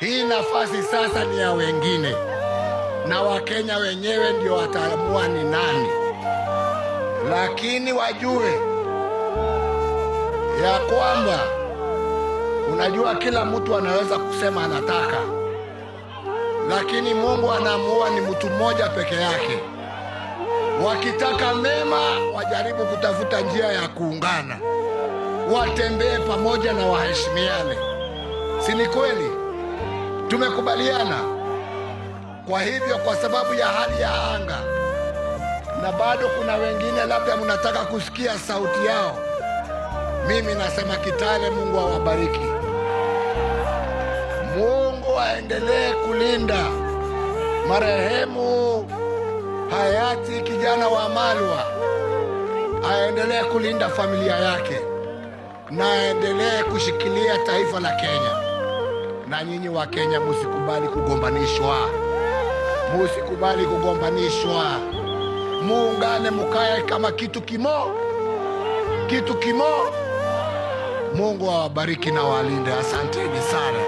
Hii nafasi sasa ni ya wengine, na Wakenya wenyewe ndio wataamua ni nani, lakini wajue ya kwamba unajua kila mtu anaweza kusema anataka, lakini Mungu anaamua ni mtu mmoja peke yake. Wakitaka mema, wajaribu kutafuta njia ya kuungana, watembee pamoja na waheshimiane. Si ni kweli? Tumekubaliana. Kwa hivyo, kwa sababu ya hali ya anga, na bado kuna wengine labda mnataka kusikia sauti yao, mimi nasema Kitale, Mungu awabariki. Mungu aendelee kulinda marehemu hayati kijana wa Malwa, aendelee kulinda familia yake, na aendelee kushikilia taifa la Kenya. Na nyinyi wa Kenya, musikubali kugombanishwa, musikubali kugombanishwa. Muungane, mukae kama kitu kimo. Mungu awabariki na walinde. Asanteni sana.